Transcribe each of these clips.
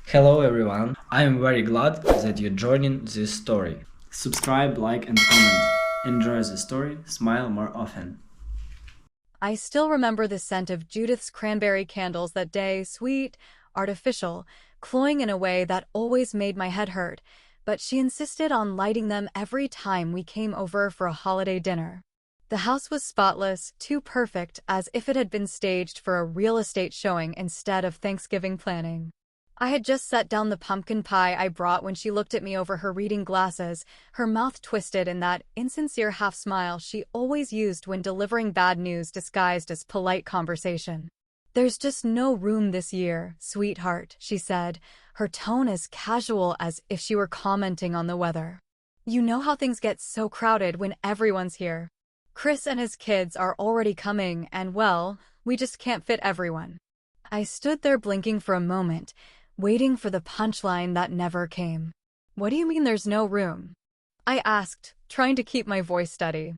Hello everyone, I am very glad that you're joining this story. Subscribe, like, and comment. Enjoy the story, smile more often. I still remember the scent of Judith's cranberry candles that day, sweet, artificial, cloying in a way that always made my head hurt, but she insisted on lighting them every time we came over for a holiday dinner. The house was spotless, too perfect, as if it had been staged for a real estate showing instead of Thanksgiving planning. I had just set down the pumpkin pie I brought when she looked at me over her reading glasses, her mouth twisted in that insincere half-smile she always used when delivering bad news disguised as polite conversation. "There's just no room this year, sweetheart," she said, her tone as casual as if she were commenting on the weather. "You know how things get so crowded when everyone's here. Chris and his kids are already coming, and well, we just can't fit everyone." I stood there blinking for a moment, waiting for the punchline that never came. "What do you mean there's no room?" I asked, trying to keep my voice steady.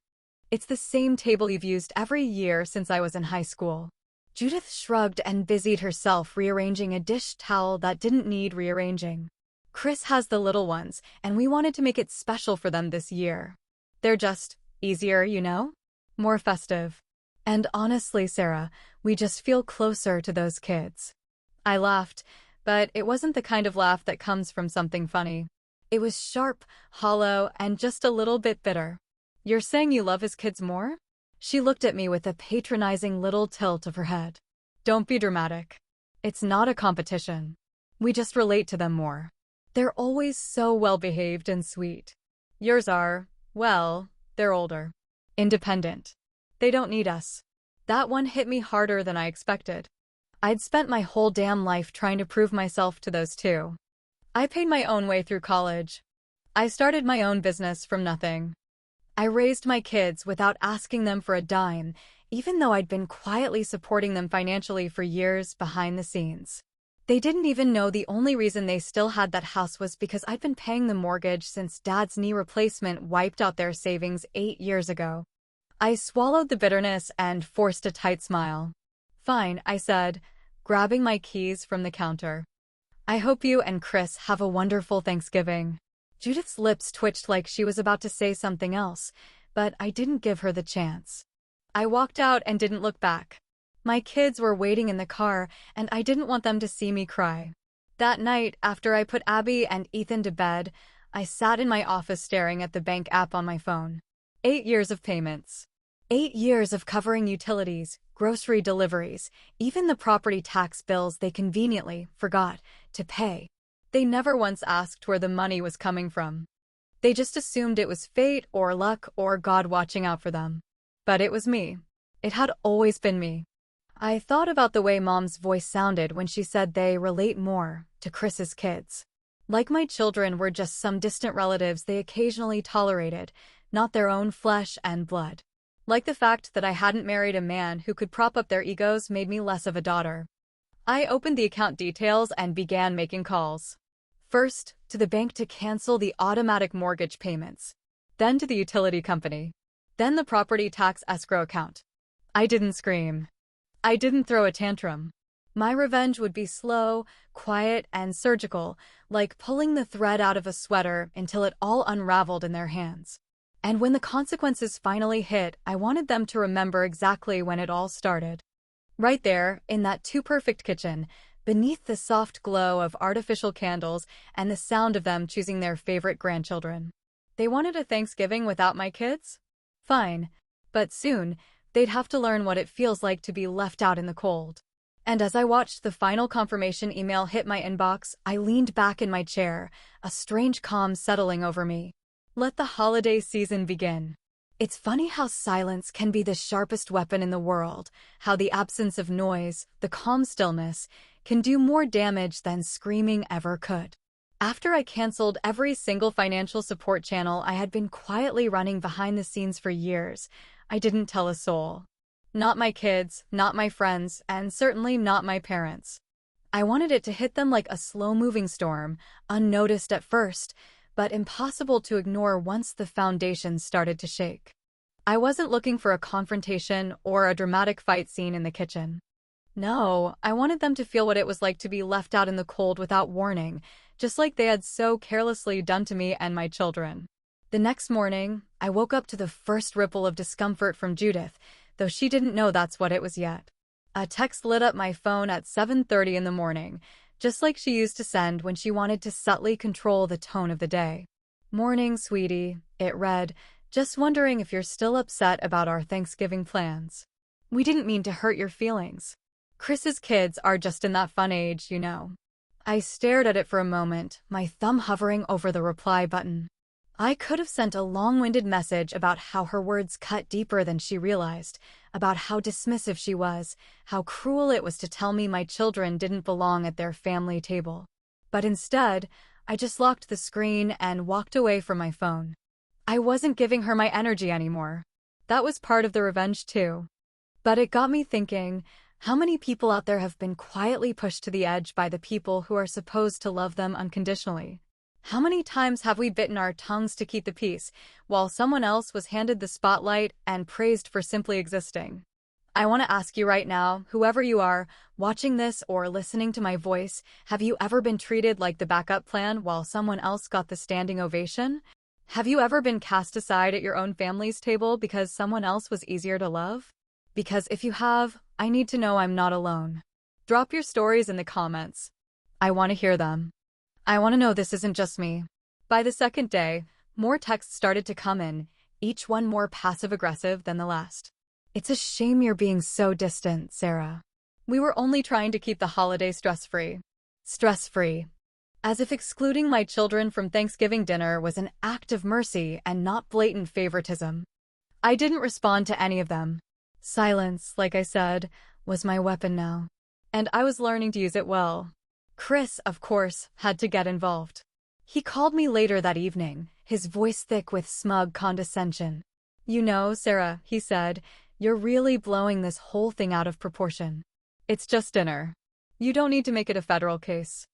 "It's the same table you've used every year since I was in high school." Judith shrugged and busied herself rearranging a dish towel that didn't need rearranging. "Chris has the little ones, and we wanted to make it special for them this year. They're just easier, you know? More festive. And honestly, Sarah, we just feel closer to those kids." I laughed, but it wasn't the kind of laugh that comes from something funny. It was sharp, hollow, and just a little bit bitter. "You're saying you love his kids more?" She looked at me with a patronizing little tilt of her head. "Don't be dramatic. It's not a competition. We just relate to them more. They're always so well-behaved and sweet. Yours are, well, they're older. Independent. They don't need us." That one hit me harder than I expected. I'd spent my whole damn life trying to prove myself to those two. I paid my own way through college. I started my own business from nothing. I raised my kids without asking them for a dime, even though I'd been quietly supporting them financially for years behind the scenes. They didn't even know the only reason they still had that house was because I'd been paying the mortgage since Dad's knee replacement wiped out their savings 8 years ago. I swallowed the bitterness and forced a tight smile. "Fine," I said, grabbing my keys from the counter. "I hope you and Chris have a wonderful Thanksgiving." Judith's lips twitched like she was about to say something else, but I didn't give her the chance. I walked out and didn't look back. My kids were waiting in the car, and I didn't want them to see me cry. That night, after I put Abby and Ethan to bed, I sat in my office staring at the bank app on my phone. 8 years of payments. 8 years of covering utilities, grocery deliveries, even the property tax bills they conveniently forgot to pay. They never once asked where the money was coming from. They just assumed it was fate or luck or God watching out for them. But it was me. It had always been me. I thought about the way Mom's voice sounded when she said they relate more to Chris's kids. Like my children were just some distant relatives they occasionally tolerated, not their own flesh and blood. Like the fact that I hadn't married a man who could prop up their egos made me less of a daughter. I opened the account details and began making calls. First, to the bank to cancel the automatic mortgage payments. Then to the utility company. Then the property tax escrow account. I didn't scream. I didn't throw a tantrum. My revenge would be slow, quiet, and surgical, like pulling the thread out of a sweater until it all unraveled in their hands. And when the consequences finally hit, I wanted them to remember exactly when it all started. Right there, in that too-perfect kitchen, beneath the soft glow of artificial candles and the sound of them choosing their favorite grandchildren. They wanted a Thanksgiving without my kids? Fine. But soon, they'd have to learn what it feels like to be left out in the cold. And as I watched the final confirmation email hit my inbox, I leaned back in my chair, a strange calm settling over me. Let the holiday season begin. It's funny how silence can be the sharpest weapon in the world, how the absence of noise, the calm stillness, can do more damage than screaming ever could. After I canceled every single financial support channel I had been quietly running behind the scenes for years, I didn't tell a soul. Not my kids, not my friends, and certainly not my parents. I wanted it to hit them like a slow-moving storm, unnoticed at first, but impossible to ignore once the foundation started to shake. I wasn't looking for a confrontation or a dramatic fight scene in the kitchen. No, I wanted them to feel what it was like to be left out in the cold without warning, just like they had so carelessly done to me and my children. The next morning, I woke up to the first ripple of discomfort from Judith, though she didn't know that's what it was yet. A text lit up my phone at 7:30 in the morning, just like she used to send when she wanted to subtly control the tone of the day. "Morning, sweetie," it read, "just wondering if you're still upset about our Thanksgiving plans. We didn't mean to hurt your feelings. Chris's kids are just in that fun age, you know." I stared at it for a moment, my thumb hovering over the reply button. I could have sent a long-winded message about how her words cut deeper than she realized, about how dismissive she was, how cruel it was to tell me my children didn't belong at their family table. But instead, I just locked the screen and walked away from my phone. I wasn't giving her my energy anymore. That was part of the revenge too. But it got me thinking, how many people out there have been quietly pushed to the edge by the people who are supposed to love them unconditionally? How many times have we bitten our tongues to keep the peace, while someone else was handed the spotlight and praised for simply existing? I want to ask you right now, whoever you are, watching this or listening to my voice, have you ever been treated like the backup plan while someone else got the standing ovation? Have you ever been cast aside at your own family's table because someone else was easier to love? Because if you have, I need to know I'm not alone. Drop your stories in the comments. I want to hear them. I want to know this isn't just me. By the second day, more texts started to come in, each one more passive-aggressive than the last. "It's a shame you're being so distant, Sarah. We were only trying to keep the holiday stress-free." Stress-free. As if excluding my children from Thanksgiving dinner was an act of mercy and not blatant favoritism. I didn't respond to any of them. Silence, like I said, was my weapon now. And I was learning to use it well. Chris, of course, had to get involved. He called me later that evening, his voice thick with smug condescension. "You know, Sarah," he said, "you're really blowing this whole thing out of proportion. It's just dinner. You don't need to make it a federal case."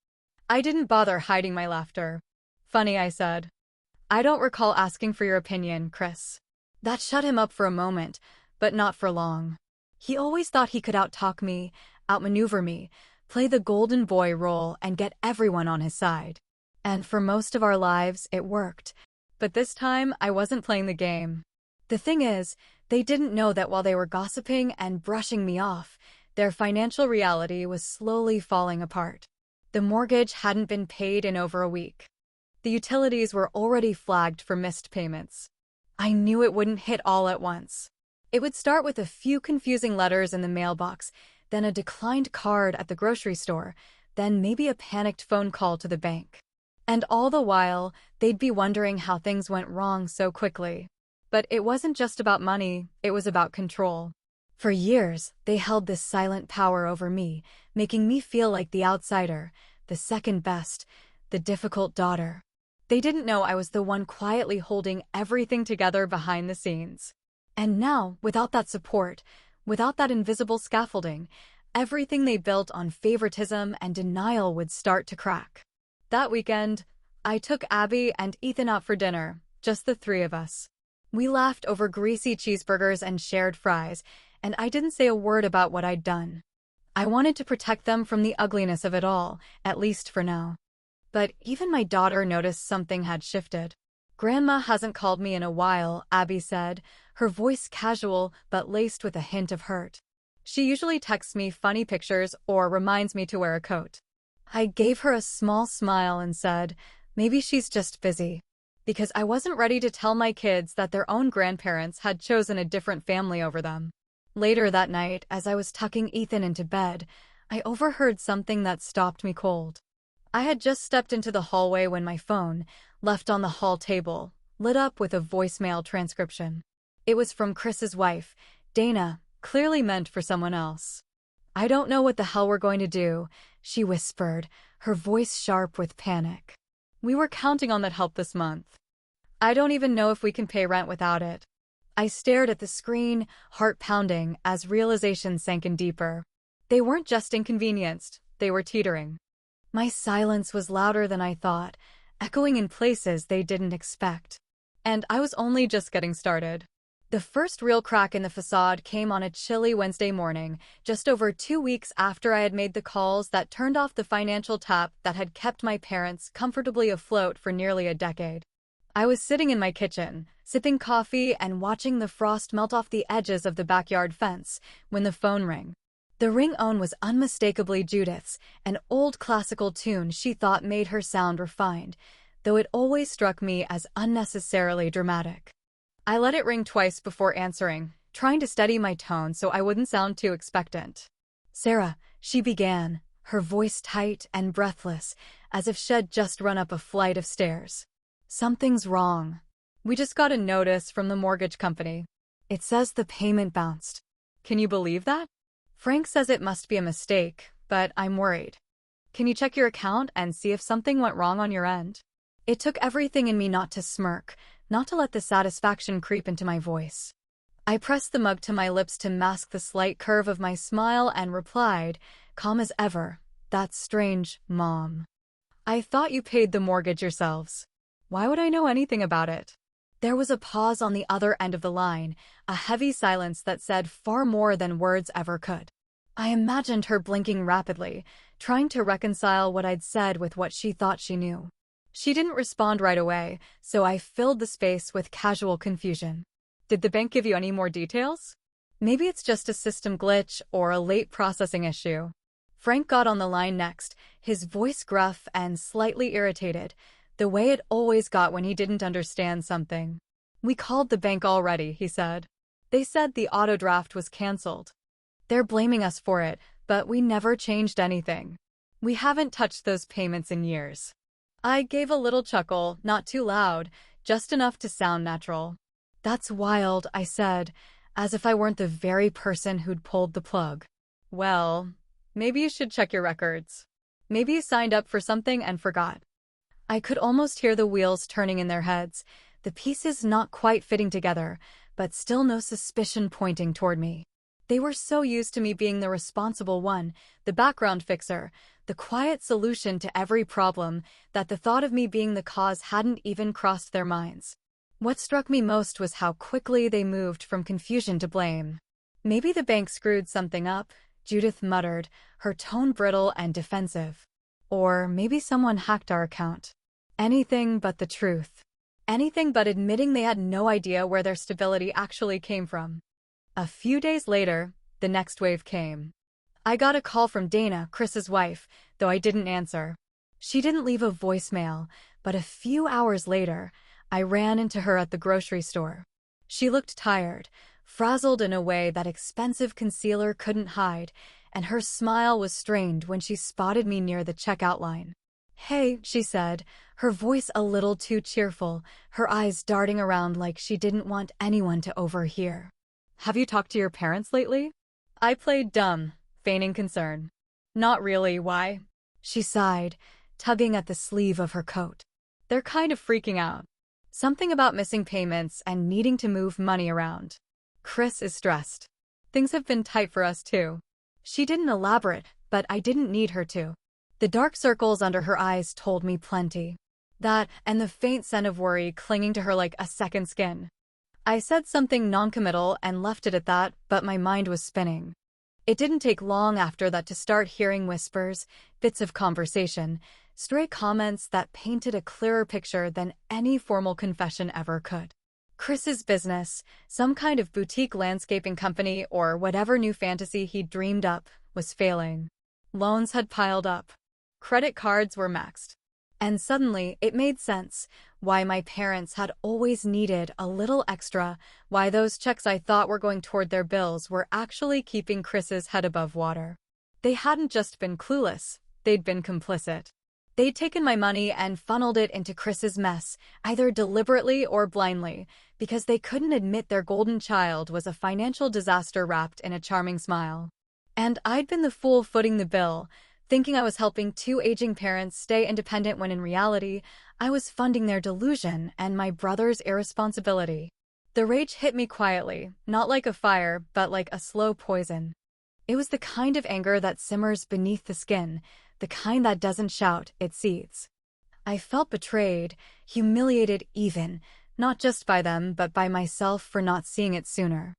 I didn't bother hiding my laughter. "Funny," I said. "I don't recall asking for your opinion, Chris." That shut him up for a moment, but not for long. He always thought he could outtalk me, outmaneuver me, play the golden boy role and get everyone on his side. And for most of our lives, it worked. But this time, I wasn't playing the game. The thing is, they didn't know that while they were gossiping and brushing me off, their financial reality was slowly falling apart. The mortgage hadn't been paid in over a week. The utilities were already flagged for missed payments. I knew it wouldn't hit all at once. It would start with a few confusing letters in the mailbox, then a declined card at the grocery store, then maybe a panicked phone call to the bank. And all the while, they'd be wondering how things went wrong so quickly. But it wasn't just about money, it was about control. For years, they held this silent power over me, making me feel like the outsider, the second best, the difficult daughter. They didn't know I was the one quietly holding everything together behind the scenes. And now, without that support, without that invisible scaffolding, everything they built on favoritism and denial would start to crack. That weekend, I took Abby and Ethan out for dinner, just the three of us. We laughed over greasy cheeseburgers and shared fries, and I didn't say a word about what I'd done. I wanted to protect them from the ugliness of it all, at least for now. But even my daughter noticed something had shifted. "Grandma hasn't called me in a while," Abby said, her voice casual but laced with a hint of hurt. "She usually texts me funny pictures or reminds me to wear a coat." I gave her a small smile and said, maybe she's just busy. Because I wasn't ready to tell my kids that their own grandparents had chosen a different family over them. Later that night, as I was tucking Ethan into bed, I overheard something that stopped me cold. I had just stepped into the hallway when my phone, left on the hall table, lit up with a voicemail transcription. It was from Chris's wife, Dana, clearly meant for someone else. "I don't know what the hell we're going to do," she whispered, her voice sharp with panic. "We were counting on that help this month. I don't even know if we can pay rent without it." I stared at the screen, heart pounding, as realization sank in deeper. They weren't just inconvenienced, they were teetering. My silence was louder than I thought, echoing in places they didn't expect. And I was only just getting started. The first real crack in the facade came on a chilly Wednesday morning, just over 2 weeks after I had made the calls that turned off the financial tap that had kept my parents comfortably afloat for nearly a decade. I was sitting in my kitchen, sipping coffee and watching the frost melt off the edges of the backyard fence, when the phone rang. The ring-tone was unmistakably Judith's, an old classical tune she thought made her sound refined, though it always struck me as unnecessarily dramatic. I let it ring twice before answering, trying to steady my tone so I wouldn't sound too expectant. "Sarah," she began, her voice tight and breathless, as if she'd just run up a flight of stairs. "Something's wrong. We just got a notice from the mortgage company. It says the payment bounced. Can you believe that? Frank says it must be a mistake, but I'm worried. Can you check your account and see if something went wrong on your end?" It took everything in me not to smirk, not to let the satisfaction creep into my voice. I pressed the mug to my lips to mask the slight curve of my smile and replied, calm as ever, "That's strange, Mom. I thought you paid the mortgage yourselves. Why would I know anything about it?" There was a pause on the other end of the line, a heavy silence that said far more than words ever could. I imagined her blinking rapidly, trying to reconcile what I'd said with what she thought she knew. She didn't respond right away, so I filled the space with casual confusion. "Did the bank give you any more details? Maybe it's just a system glitch or a late processing issue." Frank got on the line next, his voice gruff and slightly irritated, the way it always got when he didn't understand something. "We called the bank already," he said. "They said the auto draft was canceled. They're blaming us for it, but we never changed anything. We haven't touched those payments in years." I gave a little chuckle, not too loud, just enough to sound natural. "That's wild," I said, as if I weren't the very person who'd pulled the plug. "Well, maybe you should check your records. Maybe you signed up for something and forgot." I could almost hear the wheels turning in their heads, the pieces not quite fitting together, but still no suspicion pointing toward me. They were so used to me being the responsible one, the background fixer, the quiet solution to every problem, that the thought of me being the cause hadn't even crossed their minds. What struck me most was how quickly they moved from confusion to blame. "Maybe the bank screwed something up," Judith muttered, her tone brittle and defensive. "Or maybe someone hacked our account." Anything but the truth. Anything but admitting they had no idea where their stability actually came from. A few days later, the next wave came. I got a call from Dana, Chris's wife, though I didn't answer. She didn't leave a voicemail, but a few hours later, I ran into her at the grocery store. She looked tired, frazzled in a way that expensive concealer couldn't hide, and her smile was strained when she spotted me near the checkout line. "Hey," she said, her voice a little too cheerful, her eyes darting around like she didn't want anyone to overhear. "Have you talked to your parents lately?" I played dumb, feigning concern. "Not really, why?" She sighed, tugging at the sleeve of her coat. "They're kind of freaking out. Something about missing payments and needing to move money around. Chris is stressed. Things have been tight for us too." She didn't elaborate, but I didn't need her to. The dark circles under her eyes told me plenty. That, and the faint scent of worry clinging to her like a second skin. I said something noncommittal and left it at that, but my mind was spinning. It didn't take long after that to start hearing whispers, bits of conversation, stray comments that painted a clearer picture than any formal confession ever could. Chris's business, some kind of boutique landscaping company or whatever new fantasy he'd dreamed up, was failing. Loans had piled up. Credit cards were maxed. And suddenly, it made sense why my parents had always needed a little extra, why those checks I thought were going toward their bills were actually keeping Chris's head above water. They hadn't just been clueless, they'd been complicit. They'd taken my money and funneled it into Chris's mess, either deliberately or blindly, because they couldn't admit their golden child was a financial disaster wrapped in a charming smile. And I'd been the fool footing the bill, thinking I was helping two aging parents stay independent when in reality, I was funding their delusion and my brother's irresponsibility. The rage hit me quietly, not like a fire, but like a slow poison. It was the kind of anger that simmers beneath the skin, the kind that doesn't shout, it seethes. I felt betrayed, humiliated even, Not just by them, but by myself for not seeing it sooner.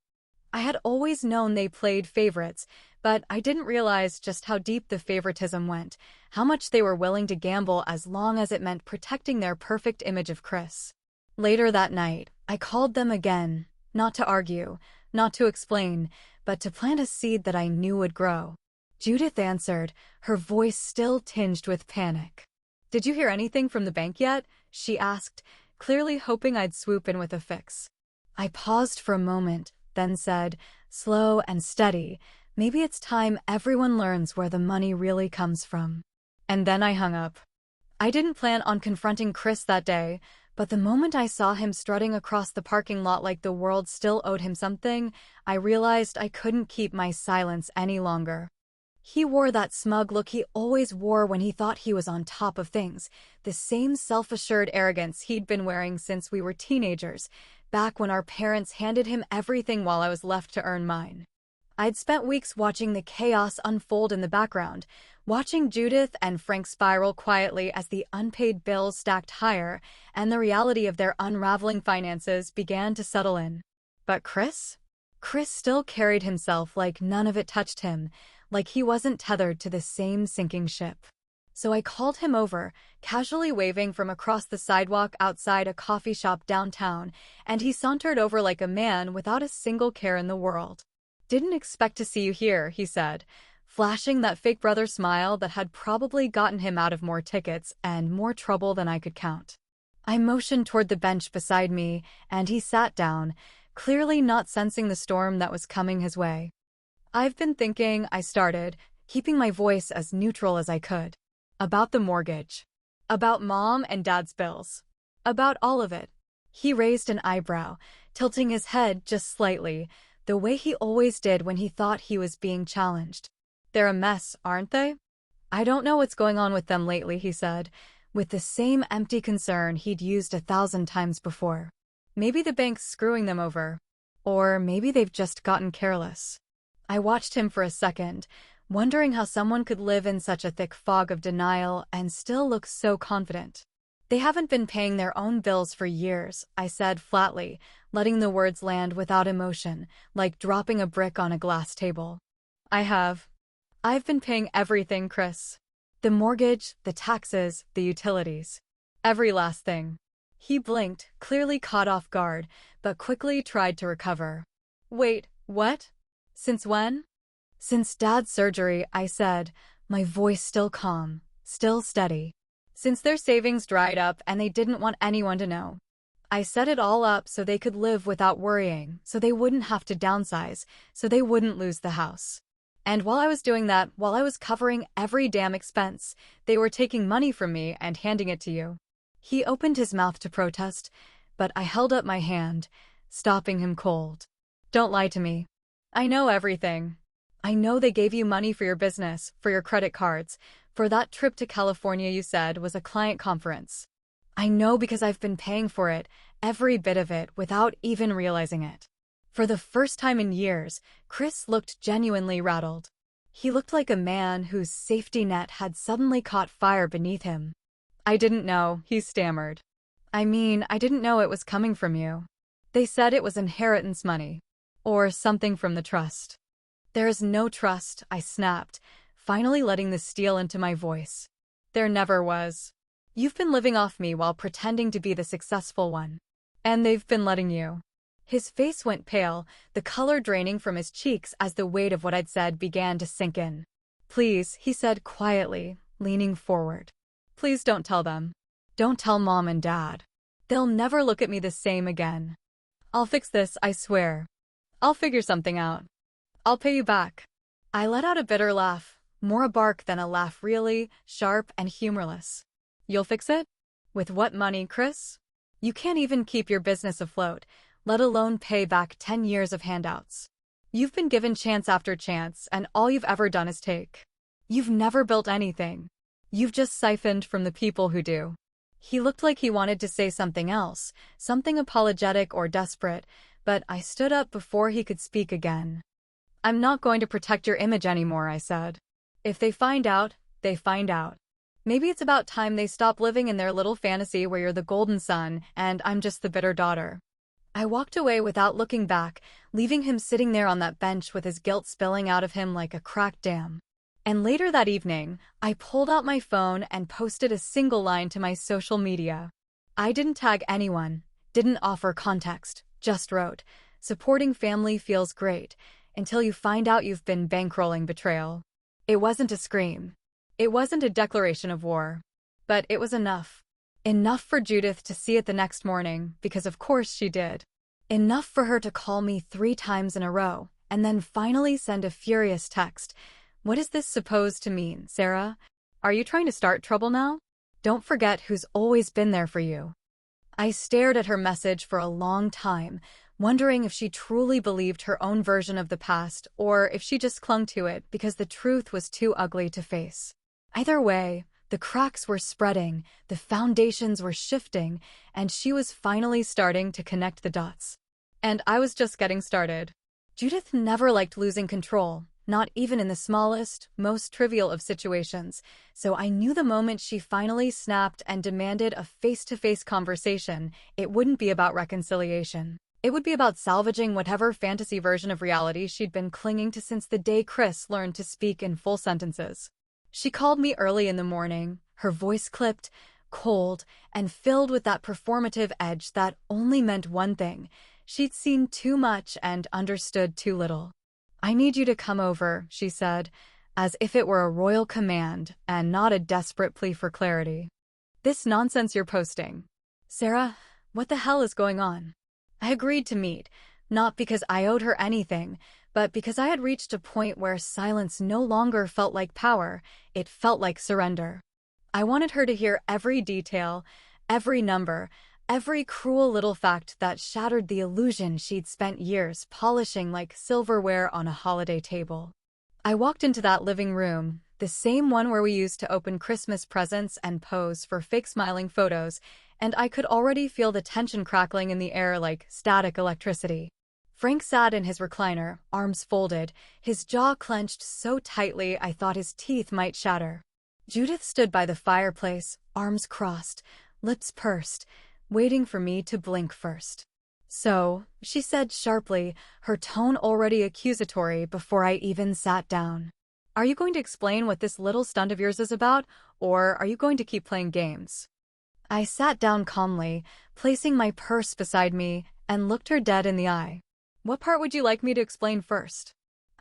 I had always known they played favorites, but I didn't realize just how deep the favoritism went, how much they were willing to gamble as long as it meant protecting their perfect image of Chris. Later that night, I called them again, not to argue, not to explain, but to plant a seed that I knew would grow. Judith answered, her voice still tinged with panic. "Did you hear anything from the bank yet?" she asked, clearly hoping I'd swoop in with a fix. I paused for a moment, then said, slow and steady, "Maybe it's time everyone learns where the money really comes from." And then I hung up. I didn't plan on confronting Chris that day, but the moment I saw him strutting across the parking lot like the world still owed him something, I realized I couldn't keep my silence any longer. He wore that smug look he always wore when he thought he was on top of things, the same self-assured arrogance he'd been wearing since we were teenagers, back when our parents handed him everything while I was left to earn mine. I'd spent weeks watching the chaos unfold in the background, watching Judith and Frank spiral quietly as the unpaid bills stacked higher, and the reality of their unraveling finances began to settle in. But Chris? Chris still carried himself like none of it touched him, like he wasn't tethered to the same sinking ship. So I called him over, casually waving from across the sidewalk outside a coffee shop downtown, and he sauntered over like a man without a single care in the world. "Didn't expect to see you here," he said, flashing that fake brother smile that had probably gotten him out of more tickets and more trouble than I could count. I motioned toward the bench beside me, and he sat down, clearly not sensing the storm that was coming his way. "I've been thinking," I started, keeping my voice as neutral as I could. "About the mortgage. About Mom and Dad's bills. About all of it." He raised an eyebrow, tilting his head just slightly, the way he always did when he thought he was being challenged. "They're a mess, aren't they?" "I don't know what's going on with them lately," he said, with the same empty concern he'd used 1,000 times before. "Maybe the bank's screwing them over. Or maybe they've just gotten careless." I watched him for a second, wondering how someone could live in such a thick fog of denial and still look so confident. "They haven't been paying their own bills for years," I said flatly, letting the words land without emotion, like dropping a brick on a glass table. "I have. I've been paying everything, Chris. The mortgage, the taxes, the utilities. Every last thing." He blinked, clearly caught off guard, but quickly tried to recover. "Wait, what? Since when?" "Since Dad's surgery," I said, my voice still calm, still steady. "Since their savings dried up and they didn't want anyone to know. I set it all up so they could live without worrying, so they wouldn't have to downsize, so they wouldn't lose the house. And while I was doing that, while I was covering every damn expense, they were taking money from me and handing it to you." He opened his mouth to protest, but I held up my hand, stopping him cold. "Don't lie to me. I know everything. I know they gave you money for your business, for your credit cards, for that trip to California you said was a client conference. I know because I've been paying for it, every bit of it, without even realizing it." For the first time in years, Chris looked genuinely rattled. He looked like a man whose safety net had suddenly caught fire beneath him. "I didn't know," he stammered. "I mean, I didn't know it was coming from you. They said it was inheritance money. Or something from the trust." "There is no trust," I snapped, finally letting the steel into my voice. "There never was. You've been living off me while pretending to be the successful one. And they've been letting you." His face went pale, the color draining from his cheeks as the weight of what I'd said began to sink in. "Please," he said quietly, leaning forward. "Please don't tell them. Don't tell Mom and Dad. They'll never look at me the same again. I'll fix this, I swear. I'll figure something out. I'll pay you back." I let out a bitter laugh, more a bark than a laugh, really, sharp and humorless. "You'll fix it? With what money, Chris? You can't even keep your business afloat, let alone pay back 10 years of handouts. You've been given chance after chance, and all you've ever done is take. You've never built anything. You've just siphoned from the people who do." He looked like he wanted to say something else, something apologetic or desperate, but I stood up before he could speak again. "I'm not going to protect your image anymore," I said. "If they find out, they find out. Maybe it's about time they stop living in their little fantasy where you're the golden son and I'm just the bitter daughter. I walked away without looking back, leaving him sitting there on that bench with his guilt spilling out of him like a cracked dam. And later that evening, I pulled out my phone and posted a single line to my social media. I didn't tag anyone, didn't offer context, just wrote, "Supporting family feels great, until you find out you've been bankrolling betrayal." It wasn't a scream. It wasn't a declaration of war. But it was enough. Enough for Judith to see it the next morning, because of course she did. Enough for her to call me 3 times in a row, and then finally send a furious text. "What is this supposed to mean, Sarah? Are you trying to start trouble now? Don't forget who's always been there for you." I stared at her message for a long time, wondering if she truly believed her own version of the past or if she just clung to it because the truth was too ugly to face. Either way, the cracks were spreading, the foundations were shifting, and she was finally starting to connect the dots. And I was just getting started. Judith never liked losing control, not even in the smallest, most trivial of situations, so I knew the moment she finally snapped and demanded a face-to-face conversation, it wouldn't be about reconciliation. It would be about salvaging whatever fantasy version of reality she'd been clinging to since the day Chris learned to speak in full sentences. She called me early in the morning, her voice clipped, cold, and filled with that performative edge that only meant one thing: she'd seen too much and understood too little. "I need you to come over," she said, as if it were a royal command and not a desperate plea for clarity. "This nonsense you're posting. Sarah, what the hell is going on?" I agreed to meet, not because I owed her anything, but because I had reached a point where silence no longer felt like power, it felt like surrender. I wanted her to hear every detail, every number, every cruel little fact that shattered the illusion she'd spent years polishing like silverware on a holiday table. I walked into that living room, the same one where we used to open Christmas presents and pose for fake smiling photos, and I could already feel the tension crackling in the air like static electricity. Frank sat in his recliner, arms folded, his jaw clenched so tightly I thought his teeth might shatter. Judith stood by the fireplace, arms crossed, lips pursed, waiting for me to blink first. "So," she said sharply, her tone already accusatory before I even sat down. "Are you going to explain what this little stunt of yours is about, or are you going to keep playing games?" I sat down calmly, placing my purse beside me, and looked her dead in the eye. "What part would you like me to explain first?"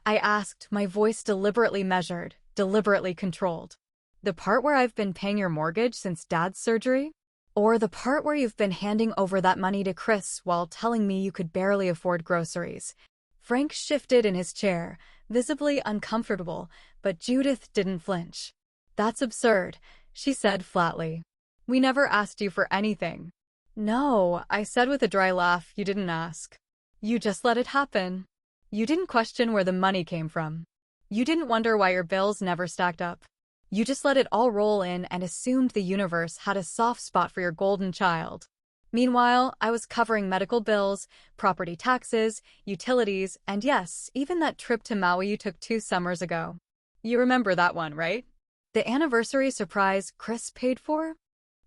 I asked, my voice deliberately measured, deliberately controlled. "The part where I've been paying your mortgage since Dad's surgery? Or the part where you've been handing over that money to Chris while telling me you could barely afford groceries?" Frank shifted in his chair, visibly uncomfortable, but Judith didn't flinch. "That's absurd," she said flatly. "We never asked you for anything." "No," I said with a dry laugh, "you didn't ask. You just let it happen. You didn't question where the money came from. You didn't wonder why your bills never stacked up. You just let it all roll in and assumed the universe had a soft spot for your golden child. Meanwhile, I was covering medical bills, property taxes, utilities, and yes, even that trip to Maui you took 2 summers ago. You remember that one, right? The anniversary surprise Chris paid for?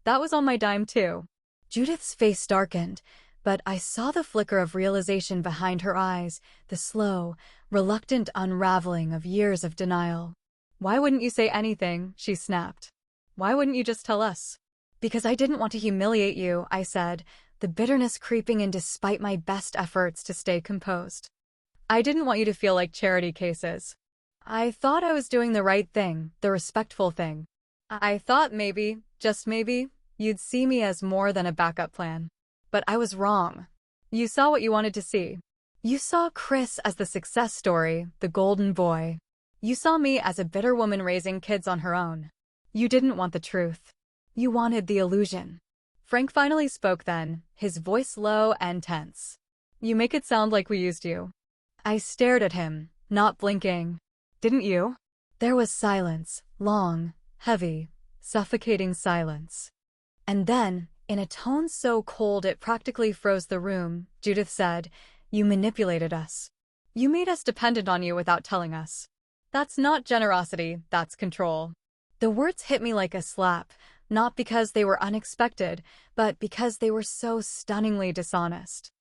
That was on my dime too." Judith's face darkened, but I saw the flicker of realization behind her eyes, the slow, reluctant unraveling of years of denial. "Why wouldn't you say anything?" she snapped. "Why wouldn't you just tell us?" "Because I didn't want to humiliate you," I said, the bitterness creeping in despite my best efforts to stay composed. "I didn't want you to feel like charity cases. I thought I was doing the right thing, the respectful thing. I thought maybe, just maybe, you'd see me as more than a backup plan. But I was wrong. You saw what you wanted to see. You saw Chris as the success story, the golden boy. You saw me as a bitter woman raising kids on her own. You didn't want the truth. You wanted the illusion." Frank finally spoke then, his voice low and tense. "You make it sound like we used you." I stared at him, not blinking. "Didn't you?" There was silence, long, heavy, suffocating silence. And then, in a tone so cold it practically froze the room, Judith said, "You manipulated us. You made us dependent on you without telling us. That's not generosity, that's control." The words hit me like a slap, not because they were unexpected, but because they were so stunningly dishonest.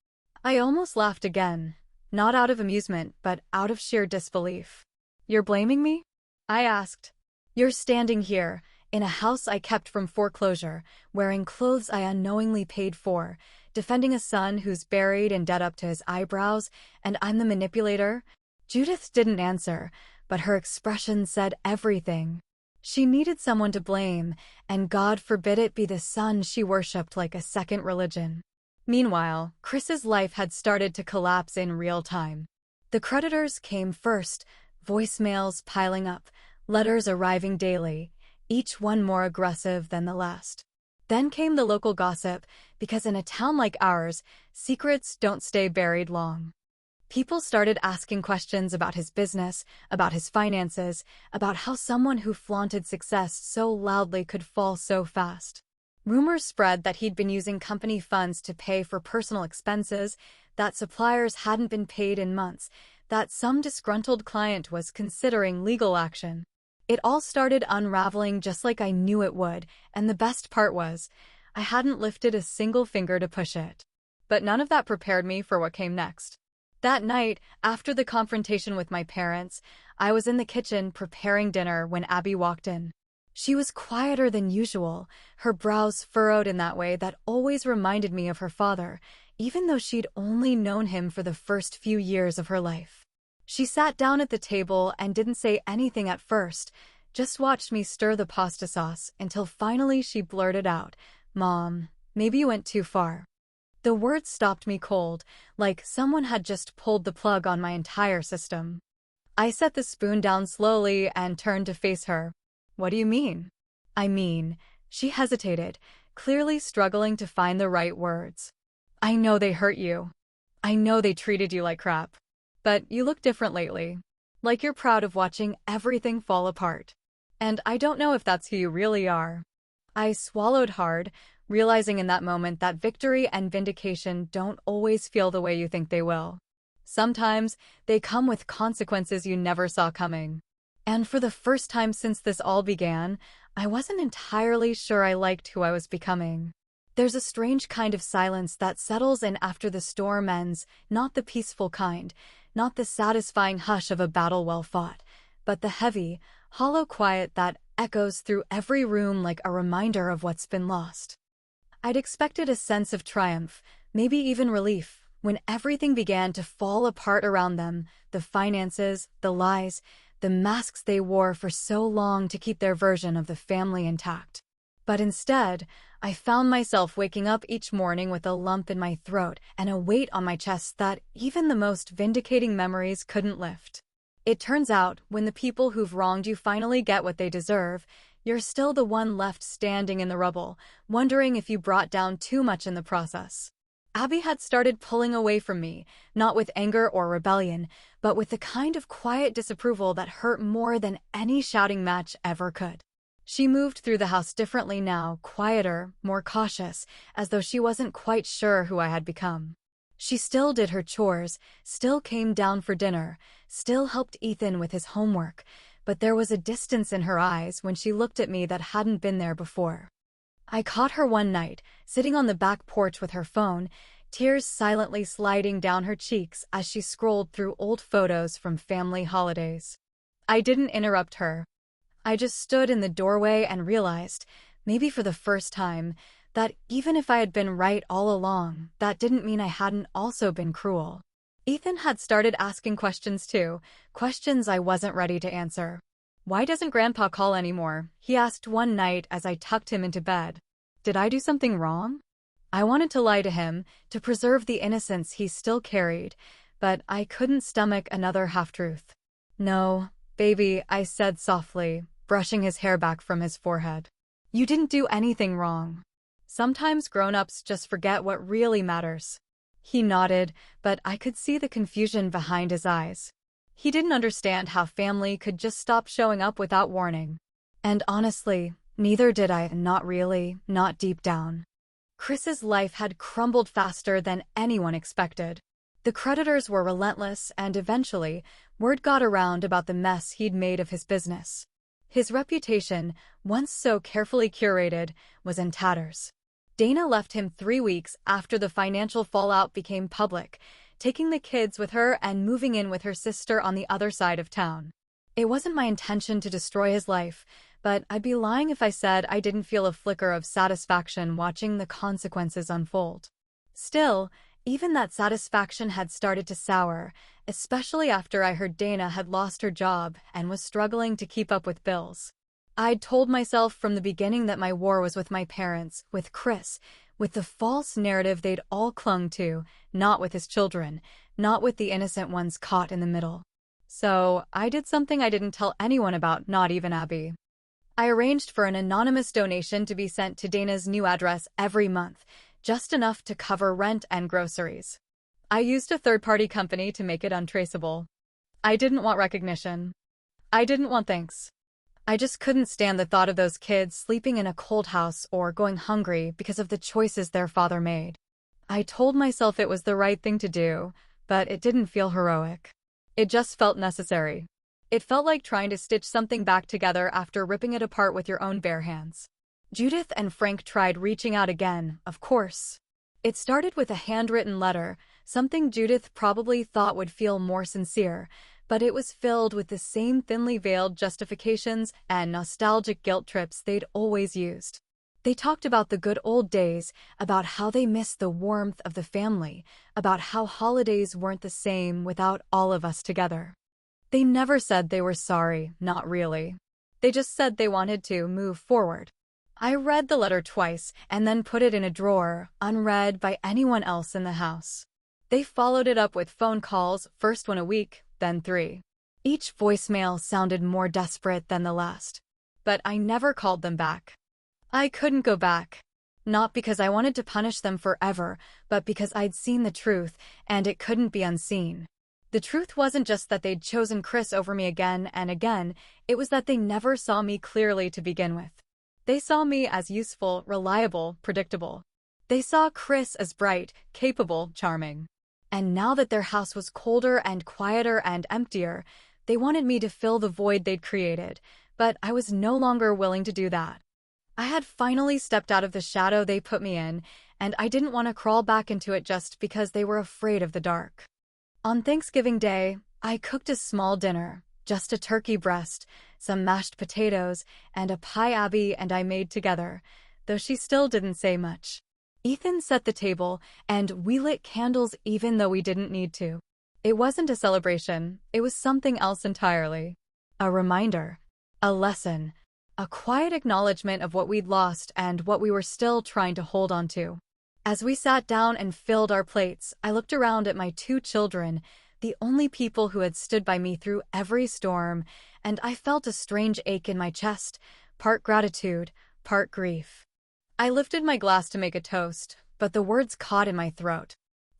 I almost laughed again, not out of amusement, but out of sheer disbelief. "You're blaming me?" I asked. "You're standing here, in a house I kept from foreclosure, wearing clothes I unknowingly paid for, defending a son who's buried in debt up to his eyebrows, and I'm the manipulator?" Judith didn't answer, but her expression said everything. She needed someone to blame, and God forbid it be the son she worshipped like a second religion. Meanwhile, Chris's life had started to collapse in real time. The creditors came first, voicemails piling up, letters arriving daily, each one more aggressive than the last. Then came the local gossip, because in a town like ours, secrets don't stay buried long. People started asking questions about his business, about his finances, about how someone who flaunted success so loudly could fall so fast. Rumors spread that he'd been using company funds to pay for personal expenses, that suppliers hadn't been paid in months, that some disgruntled client was considering legal action. It all started unraveling just like I knew it would, and the best part was, I hadn't lifted a single finger to push it. But none of that prepared me for what came next. That night, after the confrontation with my parents, I was in the kitchen preparing dinner when Abby walked in. She was quieter than usual, her brows furrowed in that way that always reminded me of her father, even though she'd only known him for the first few years of her life. She sat down at the table and didn't say anything at first, just watched me stir the pasta sauce until finally she blurted out, "Mom, maybe you went too far." The words stopped me cold, like someone had just pulled the plug on my entire system. I set the spoon down slowly and turned to face her. "What do you mean?" "I mean," she hesitated, clearly struggling to find the right words. "I know they hurt you. I know they treated you like crap. But you look different lately. Like you're proud of watching everything fall apart. And I don't know if that's who you really are." I swallowed hard, realizing in that moment that victory and vindication don't always feel the way you think they will. Sometimes they come with consequences you never saw coming. And for the first time since this all began, I wasn't entirely sure I liked who I was becoming. There's a strange kind of silence that settles in after the storm ends, not the peaceful kind, not the satisfying hush of a battle well fought, but the heavy, hollow quiet that echoes through every room like a reminder of what's been lost. I'd expected a sense of triumph, maybe even relief, when everything began to fall apart around them, the finances, the lies, the masks they wore for so long to keep their version of the family intact. But instead, I found myself waking up each morning with a lump in my throat and a weight on my chest that even the most vindicating memories couldn't lift. It turns out, when the people who've wronged you finally get what they deserve, you're still the one left standing in the rubble, wondering if you brought down too much in the process. Abby had started pulling away from me, not with anger or rebellion, but with the kind of quiet disapproval that hurt more than any shouting match ever could. She moved through the house differently now, quieter, more cautious, as though she wasn't quite sure who I had become. She still did her chores, still came down for dinner, still helped Ethan with his homework, but there was a distance in her eyes when she looked at me that hadn't been there before. I caught her one night, sitting on the back porch with her phone, tears silently sliding down her cheeks as she scrolled through old photos from family holidays. I didn't interrupt her. I just stood in the doorway and realized, maybe for the first time, that even if I had been right all along, that didn't mean I hadn't also been cruel. Ethan had started asking questions too, questions I wasn't ready to answer. "Why doesn't Grandpa call anymore?" he asked one night as I tucked him into bed. Did I do something wrong? I wanted to lie to him, to preserve the innocence he still carried, but I couldn't stomach another half-truth. "No, baby," I said softly, brushing his hair back from his forehead. "You didn't do anything wrong. Sometimes grown-ups just forget what really matters." He nodded, but I could see the confusion behind his eyes. He didn't understand how family could just stop showing up without warning. And honestly, neither did I, not really, not deep down. Chris's life had crumbled faster than anyone expected. The creditors were relentless, and eventually, word got around about the mess he'd made of his business. His reputation, once so carefully curated, was in tatters. Dana left him 3 weeks after the financial fallout became public, taking the kids with her and moving in with her sister on the other side of town. It wasn't my intention to destroy his life, but I'd be lying if I said I didn't feel a flicker of satisfaction watching the consequences unfold. Still, even that satisfaction had started to sour, especially after I heard Dana had lost her job and was struggling to keep up with bills. I'd told myself from the beginning that my war was with my parents, with Chris, with the false narrative they'd all clung to, not with his children, not with the innocent ones caught in the middle. So, I did something I didn't tell anyone about, not even Abby. I arranged for an anonymous donation to be sent to Dana's new address every month, just enough to cover rent and groceries. I used a third-party company to make it untraceable. I didn't want recognition. I didn't want thanks. I just couldn't stand the thought of those kids sleeping in a cold house or going hungry because of the choices their father made. I told myself it was the right thing to do, but it didn't feel heroic. It just felt necessary. It felt like trying to stitch something back together after ripping it apart with your own bare hands. Judith and Frank tried reaching out again, of course. It started with a handwritten letter, something Judith probably thought would feel more sincere, but it was filled with the same thinly veiled justifications and nostalgic guilt trips they'd always used. They talked about the good old days, about how they missed the warmth of the family, about how holidays weren't the same without all of us together. They never said they were sorry, not really. They just said they wanted to move forward. I read the letter twice and then put it in a drawer, unread by anyone else in the house. They followed it up with phone calls, first one a week, then 3. Each voicemail sounded more desperate than the last. But I never called them back. I couldn't go back. Not because I wanted to punish them forever, but because I'd seen the truth, and it couldn't be unseen. The truth wasn't just that they'd chosen Chris over me again and again, it was that they never saw me clearly to begin with. They saw me as useful, reliable, predictable. They saw Chris as bright, capable, charming. And now that their house was colder and quieter and emptier, they wanted me to fill the void they'd created, but I was no longer willing to do that. I had finally stepped out of the shadow they put me in, and I didn't want to crawl back into it just because they were afraid of the dark. On Thanksgiving Day, I cooked a small dinner, just a turkey breast, some mashed potatoes, and a pie Abby and I made together, though she still didn't say much. Ethan set the table, and we lit candles even though we didn't need to. It wasn't a celebration, it was something else entirely. A reminder, a lesson, a quiet acknowledgement of what we'd lost and what we were still trying to hold on to. As we sat down and filled our plates, I looked around at my 2 children, the only people who had stood by me through every storm, and I felt a strange ache in my chest, part gratitude, part grief. I lifted my glass to make a toast, but the words caught in my throat.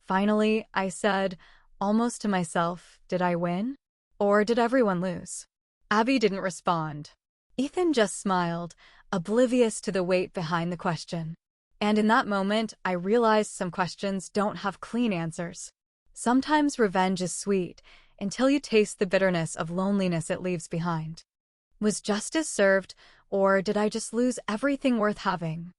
Finally, I said, almost to myself, did I win? Or did everyone lose? Abby didn't respond. Ethan just smiled, oblivious to the weight behind the question. And in that moment, I realized some questions don't have clean answers. Sometimes revenge is sweet, until you taste the bitterness of loneliness it leaves behind. Was justice served, or did I just lose everything worth having?